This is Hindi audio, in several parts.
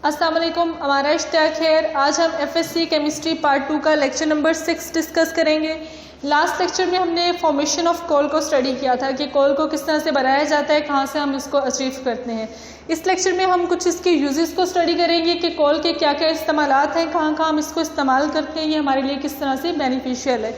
अस्सलाम वालेकुम, हमारा इश्तियाक खैर। आज हम एफएससी केमिस्ट्री पार्ट 2 का लेक्चर नंबर 6 डिस्कस करेंगे। लास्ट लेक्चर में हमने फॉर्मेशन ऑफ कोल को स्टडी किया था कि कोल को किस तरह से बनाया जाता है, कहाँ से हम इसको अचीव करते हैं। इस लेक्चर में हम कुछ इसके यूजेस को स्टडी करेंगे कि कोल के क्या क्या इस्तेमालात हैं, कहाँ कहाँ हम इसको इस्तेमाल करते हैं, ये हमारे लिए किस तरह से बेनिफिशियल है।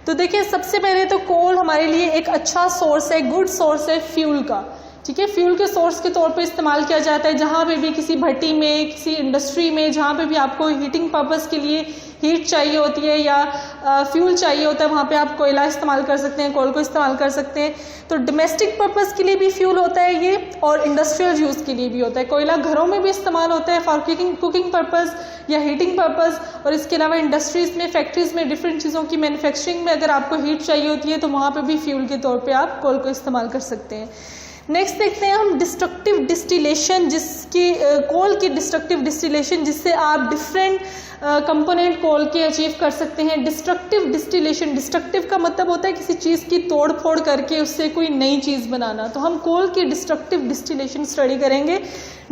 तो देखिए, सबसे पहले तो कोल हमारे लिए एक अच्छा सोर्स है, गुड सोर्स है फ्यूल का। ठीक है, फ्यूल के सोर्स के तौर पे इस्तेमाल किया जाता है। जहाँ पे भी किसी भट्टी में, किसी इंडस्ट्री में, जहाँ पे भी आपको हीटिंग पर्पस के लिए हीट चाहिए होती है या फ्यूल चाहिए होता है, वहाँ पे आप कोयला इस्तेमाल कर सकते हैं, कोल को इस्तेमाल कर सकते हैं। तो डोमेस्टिक पर्पस के लिए भी फ्यूल होता है ये, और इंडस्ट्रियल यूज़ के लिए भी होता है। कोयला घरों में भी इस्तेमाल होता है फॉर कुकिंग पर्पस या हीटिंग पर्पस, और इसके अलावा इंडस्ट्रीज़ में, फैक्ट्रीज़ में, डिफरेंट चीज़ों की मैन्युफैक्चरिंग में अगर आपको हीट चाहिए होती है तो वहाँ पर भी फ्यूल के तौर पर आप कोल को इस्तेमाल कर सकते हैं। नेक्स्ट देखते हैं हम डिस्ट्रक्टिव डिस्टिलेशन, जिसकी कोल की डिस्ट्रक्टिव डिस्टिलेशन, जिससे आप डिफरेंट कंपोनेंट कोल के अचीव कर सकते हैं। डिस्ट्रक्टिव डिस्टिलेशन, डिस्ट्रक्टिव का मतलब होता है किसी चीज़ की तोड़ फोड़ करके उससे कोई नई चीज़ बनाना। तो हम कोल की डिस्ट्रक्टिव डिस्टिलेशन स्टडी करेंगे।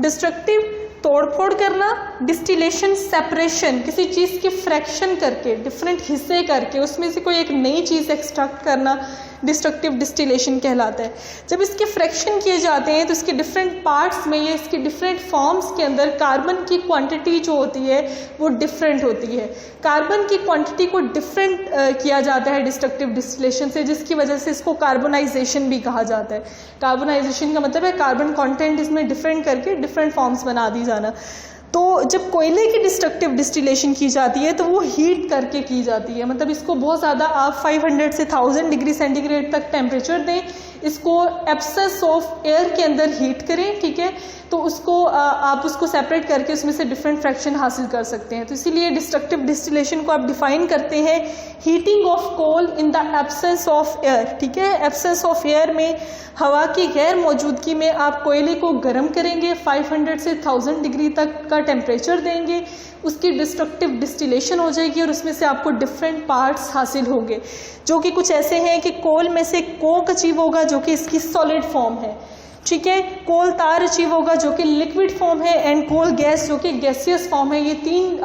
डिस्ट्रक्टिव तोड़ फोड़ करना, डिस्टिलेशन सेपरेशन, किसी चीज़ की फ्रैक्शन करके, डिफरेंट हिस्से करके उसमें से कोई एक नई चीज़ एक्सट्रैक्ट करना डिस्ट्रक्टिव डिस्टिलेशन कहलाता है। जब इसके फ्रैक्शन किए जाते हैं तो इसके डिफरेंट पार्ट्स में या इसके डिफरेंट फॉर्म्स के अंदर कार्बन की क्वांटिटी जो होती है वो डिफरेंट होती है। कार्बन की क्वांटिटी को डिफरेंट किया जाता है डिस्ट्रक्टिव डिस्टिलेशन से, जिसकी वजह से इसको कार्बोनाइजेशन भी कहा जाता है। कार्बोनाइजेशन का मतलब है कार्बन कंटेंट इसमें डिफरेंट करके डिफरेंट फॉर्म्स बना दी जाना। तो जब कोयले की डिस्ट्रक्टिव डिस्टिलेशन की जाती है तो वो हीट करके की जाती है, मतलब इसको बहुत ज़्यादा आप 500 से 1000 डिग्री सेंटीग्रेड तक टेम्परेचर दें, इसको एब्सेस ऑफ एयर के अंदर हीट करें। ठीक है, तो उसको आप उसको सेपरेट करके उसमें से डिफरेंट फ्रैक्शन हासिल कर सकते हैं। तो इसीलिए डिस्ट्रक्टिव डिस्टिलेशन को आप डिफाइन करते हैं heating of coal in the absence of air. ठीक है, एब्सेंस ऑफ एयर में, हवा की गैर मौजूदगी में आप कोयले को गर्म करेंगे, 500 से 1000 डिग्री तक का टेम्परेचर देंगे, उसकी डिस्ट्रक्टिव डिस्टिलेशन हो जाएगी और उसमें से आपको डिफरेंट पार्ट्स हासिल होंगे, जो कि कुछ ऐसे हैं कि कोल में से कोक अचीव होगा जो कि इसकी सॉलिड फॉर्म है। ठीक है, कोल तार अचीव होगा जो कि लिक्विड फॉर्म है, एंड कोल गैस जो कि गैसियस फॉर्म है। ये तीन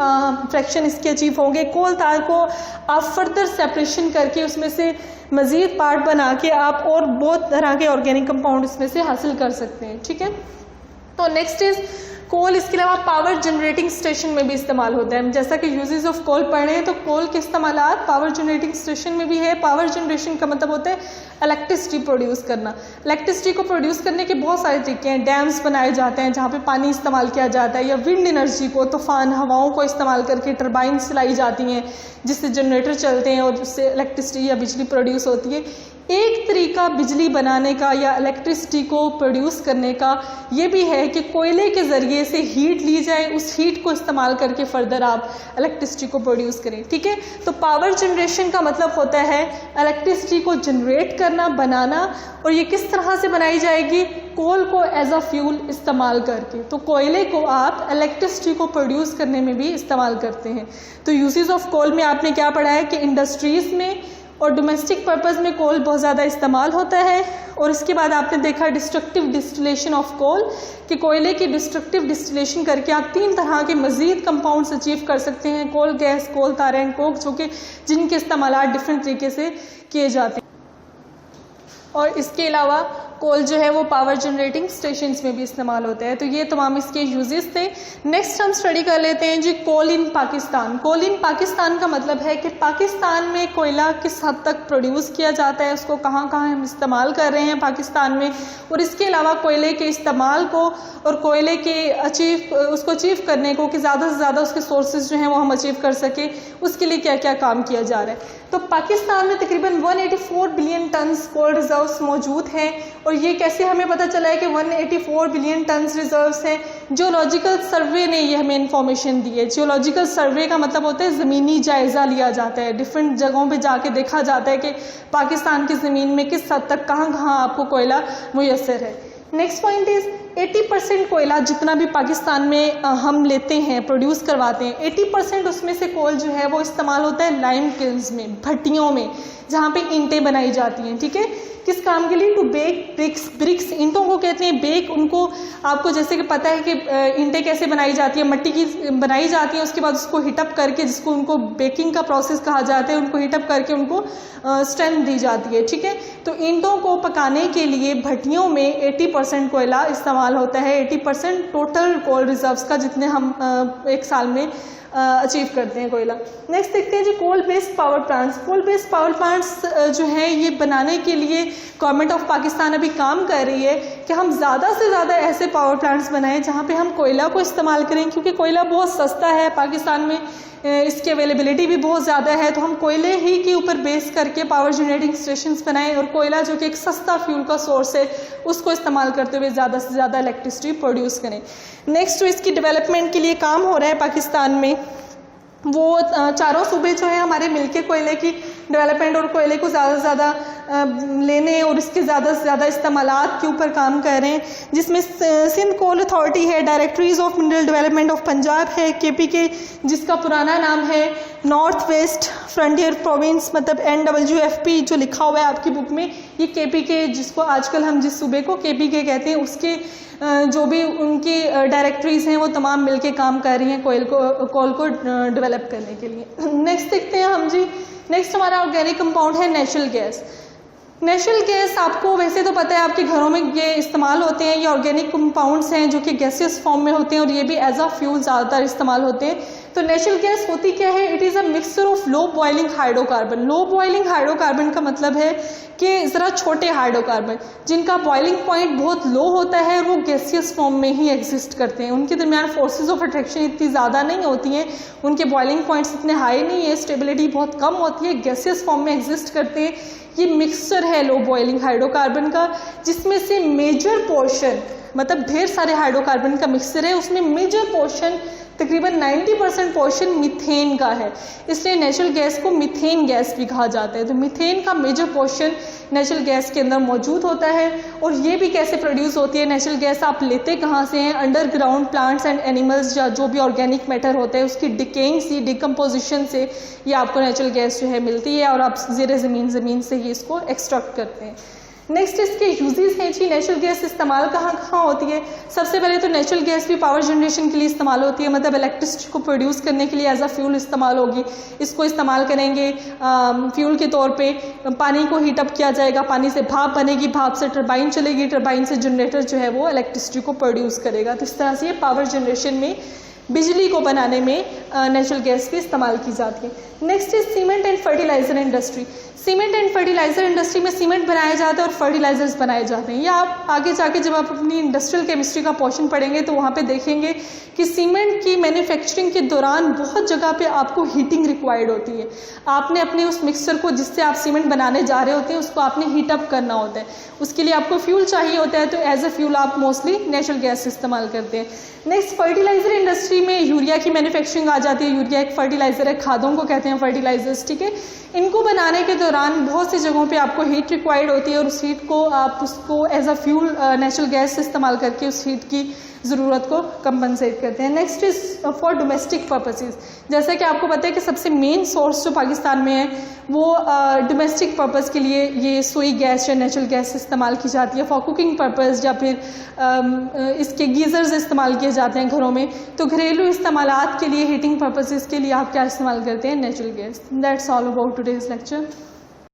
फ्रैक्शन इसके अचीव होंगे। कोल तार को आप फर्दर सेपरेशन करके उसमें से मज़ीद पार्ट बना के आप और बहुत तरह के ऑर्गेनिक कंपाउंड इसमें से हासिल कर सकते हैं। ठीक है, तो नेक्स्ट इज कोल। इसके अलावा पावर जनरेटिंग स्टेशन में भी इस्तेमाल होता है। जैसा कि यूजेस ऑफ कोल पढ़े हैं तो कोल के इस्तेमालात पावर जनरेटिंग स्टेशन में भी है। पावर जनरेशन का मतलब होता है इलेक्ट्रिसिटी प्रोड्यूस करना। इलेक्ट्रिसिटी को प्रोड्यूस करने के बहुत सारे तरीके हैं। डैम्स बनाए जाते हैं जहाँ पे पानी इस्तेमाल किया जाता है, या विंड एनर्जी को, तूफान हवाओं को इस्तेमाल करके टर्बाइन चलाई जाती हैं जिससे जनरेटर चलते हैं और उससे इलेक्ट्रिसिटी या बिजली प्रोड्यूस होती है। एक तरीका बिजली बनाने का या इलेक्ट्रिसिटी को प्रोड्यूस करने का ये भी है कि कोयले के ज़रिए से हीट ली जाए, उस हीट को इस्तेमाल करके फर्दर आप इलेक्ट्रिसिटी को प्रोड्यूस करें। ठीक है, तो पावर जनरेशन का मतलब होता है इलेक्ट्रिसिटी को जनरेट करना, बनाना, और ये किस तरह से बनाई जाएगी? कोल को एज अ फ्यूल इस्तेमाल करके। तो कोयले को आप इलेक्ट्रिसिटी को प्रोड्यूस करने में भी इस्तेमाल करते हैं। तो यूजेस ऑफ कोल में आपने क्या पढ़ा है कि इंडस्ट्रीज़ में और डोमेस्टिक पर्पस में कोल बहुत ज़्यादा इस्तेमाल होता है। और इसके बाद आपने देखा डिस्ट्रक्टिव डिस्टिलेशन ऑफ कोल, कि कोयले की डिस्ट्रक्टिव डिस्टिलेशन करके आप तीन तरह के मज़ीद कंपाउंड्स अचीव कर सकते हैं, कोल गैस, कोल तार एंड कोक, जो कि जिनके इस्तेमाल डिफरेंट तरीके से किए जाते हैं। और इसके अलावा कोल जो है वो पावर जनरेटिंग स्टेशंस में भी इस्तेमाल होता है। तो ये तमाम इसके यूजेस थे। नेक्स्ट हम स्टडी कर लेते हैं जी कोल इन पाकिस्तान। कोल इन पाकिस्तान का मतलब है कि पाकिस्तान में कोयला किस हद तक प्रोड्यूस किया जाता है, उसको कहाँ कहाँ हम इस्तेमाल कर रहे हैं पाकिस्तान में, और इसके अलावा कोयले के इस्तेमाल को और कोयले के उसको अचीव करने को कि ज़्यादा से ज़्यादा उसके सोर्सेज जो हैं वो हम अचीव कर सकें, उसके लिए क्या क्या काम किया जा रहा है। तो पाकिस्तान में तकरीबन 184 बिलियन टन्स कोल रिजर्व्स मौजूद हैं। और ये कैसे हमें पता चला है कि 184 बिलियन टन्स रिजर्व्स हैं? जियोलॉजिकल सर्वे ने ये हमें इंफॉर्मेशन दी है। जियोलॉजिकल सर्वे का मतलब होता है ज़मीनी जायज़ा लिया जाता है, डिफरेंट जगहों पे जाके देखा जाता है कि पाकिस्तान की ज़मीन में किस हद तक कहाँ कहाँ आपको कोयला मुयस्सर है। नेक्स्ट पॉइंट इज 80% कोयला जितना भी पाकिस्तान में हम लेते हैं, प्रोड्यूस करवाते हैं, 80% उसमें से कोल जो है वो इस्तेमाल होता है लाइम किल्स में, भट्टियों में, जहाँ पे ईंटें बनाई जाती हैं, ठीक है। किस काम के लिए? To bake BRICS. ब्रिक्स ईंटों को कहते हैं, बेक उनको, आपको जैसे कि पता है कि ईंटें कैसे बनाई जाती है, मट्टी की बनाई जाती है, उसके बाद उसको हीटअप करके, जिसको उनको बेकिंग का प्रोसेस कहा जाता है, उनको हीटअप करके उनको स्ट्रेंथ दी जाती है, ठीक है। तो ईंटों को पकाने के लिए भट्टियों में 80% कोयला इस्तेमाल होता है, 80% टोटल कोल रिजर्व्स का, जितने हम एक साल में अचीव करते हैं कोयला। नेक्स्ट देखते हैं जी coal based power plants. Coal based power plants जो है ये बनाने के लिए गवर्नमेंट ऑफ पाकिस्तान अभी काम कर रही है कि हम ज़्यादा से ज़्यादा ऐसे पावर प्लांट्स बनाएं जहाँ पे हम कोयला को इस्तेमाल करें, क्योंकि कोयला बहुत सस्ता है पाकिस्तान में, इसकी अवेलेबिलिटी भी बहुत ज़्यादा है। तो हम कोयले ही के ऊपर बेस करके पावर जनरेटिंग स्टेशंस बनाएं और कोयला जो कि एक सस्ता फ्यूल का सोर्स है उसको इस्तेमाल करते हुए ज़्यादा से ज़्यादा इलेक्ट्रिसिटी प्रोड्यूस करें। नेक्स्ट जो इसकी डेवलपमेंट के लिए काम हो रहा है पाकिस्तान में, वो चारों सूबे जो है हमारे मिलके कोयले की डेवलपमेंट और कोयले को ज़्यादा से ज़्यादा लेने और इसके ज़्यादा से ज़्यादा इस्तेमालात के ऊपर काम कर रहे हैं, जिसमें सिंध कोल अथॉरिटी है, directories of mineral development of Punjab है, KPK जिसका पुराना नाम है नॉर्थ वेस्ट फ्रंटियर प्रोविंस, मतलब NWFP जो लिखा हुआ है आपकी बुक में, ये KPK जिसको आजकल हम जिस सूबे को KPK कहते हैं उसके जो भी उनकी डायरेक्टरीज हैं वो तमाम मिलके काम कर रही हैं कोल को डेवलप करने के लिए। नेक्स्ट देखते हैं हम जी, नेक्स्ट हमारा ऑर्गेनिक कंपाउंड है नेचुरल गैस। नेचुरल गैस आपको वैसे तो पता है आपके घरों में ये इस्तेमाल होते हैं, ये ऑर्गेनिक कंपाउंड्स हैं जो कि गैसियस फॉर्म में होते हैं और ये भी एज अ फ्यूल ज़्यादातर इस्तेमाल होते हैं। तो नेचुरल गैस होती क्या है? It is a mixture of low boiling hydrocarbon. Low boiling hydrocarbon का मतलब है कि ज़रा छोटे हाइड्रोकार्बन जिनका बॉइलिंग पॉइंट बहुत लो होता है और वो गैसियस फॉर्म में ही एग्जिस्ट करते हैं, उनके दरमियान फोर्सेस ऑफ अट्रैक्शन इतनी ज़्यादा नहीं होती हैं, उनके बॉइलिंग पॉइंट्स इतने हाई नहीं है, स्टेबिलिटी बहुत कम होती है, गैसियस फॉर्म में एग्जिस्ट करते हैं। ये मिक्सचर है लो बॉइलिंग हाइड्रोकार्बन का, जिसमें से मेजर पोर्शन, मतलब ढेर सारे हाइड्रोकार्बन का मिक्सचर है, उसमें मेजर पोर्शन तकरीबन 90% पोर्शन मीथेन का है, इसलिए नेचुरल गैस को मीथेन गैस भी कहा जाता है। तो मीथेन का मेजर पोर्शन नेचुरल गैस के अंदर मौजूद होता है। और ये भी कैसे प्रोड्यूस होती है नेचुरल गैस, आप लेते कहाँ से हैं? अंडरग्राउंड प्लांट्स एंड एनिमल्स या जो भी ऑर्गेनिक मैटर होता है उसकी डिकेइंग से, डिकम्पोजिशन से ये आपको नेचुरल गैस जो है मिलती है और आप ज़ेरे ज़मीन से ही इसको एक्सट्रैक्ट करते हैं। नेक्स्ट इसके यूजेस हैं जी, नेचुरल गैस इस्तेमाल कहाँ कहाँ होती है? सबसे पहले तो नेचुरल गैस भी पावर जनरेशन के लिए इस्तेमाल होती है, मतलब इलेक्ट्रिसिटी को प्रोड्यूस करने के लिए एज अ फ्यूल इस्तेमाल होगी। इसको इस्तेमाल करेंगे फ्यूल के तौर पे, पानी को हीटअप किया जाएगा, पानी से भाप बनेगी, भाप से टरबाइन चलेगी, टरबाइन से जनरेटर जो है वो इलेक्ट्रिसिटी को प्रोड्यूस करेगा। तो इस तरह से ये पावर जनरेशन में, बिजली को बनाने में नेचुरल गैस भी इस्तेमाल की जाती है। Next is cement and fertiliser industry. Cement and fertiliser industry में सीमेंट बनाया जाता है और फर्टिलाइजर्स बनाए जाते हैं। या आप आगे जाके जब आप अपनी इंडस्ट्रियल केमिस्ट्री का पोर्शन पढ़ेंगे तो वहाँ पे देखेंगे कि सीमेंट की मैन्युफैक्चरिंग के दौरान बहुत जगह पे आपको हीटिंग रिक्वायर्ड होती है। आपने अपने उस मिक्सचर को जिससे आप सीमेंट बनाने जा रहे होते हैं उसको आपने हीटअप करना होता है, उसके लिए आपको फ्यूल चाहिए होता है, तो एज अ फ्यूल आप मोस्टली नेचुरल गैस इस्तेमाल करते हैं। नेक्स्ट फर्टिलाइजर इंडस्ट्री में यूरिया की मैन्युफैक्चरिंग आ जाती है। यूरिया एक फर्टिलाइजर है, खादों को कहते हैं फर्टिलाइजर्स, ठीक है। इनको बनाने के दौरान बहुत सी जगहों पे आपको हीट रिक्वायर्ड होती है और उस हीट को आप उसको as a fuel natural gas इस्तेमाल करके उस हीट की ज़रूरत को कंपनसेट करते हैं। Next is for domestic purposes. जैसा कि आपको पता है कि सबसे मेन सोर्स जो पाकिस्तान में है वो डोमेस्टिक पर्पस के लिए ये सोई गैस या नेचुरल गैस इस्तेमाल की जाती है, फॉर कुकिंग पर्पस, या फिर इसके गीज़र्स इस्तेमाल किए जाते हैं घरों में। तो घरेलू इस्तेमालात के लिए, हीटिंग पर्पसेस के लिए आप क्या इस्तेमाल करते हैं? Natural gas. That's all about today's lecture.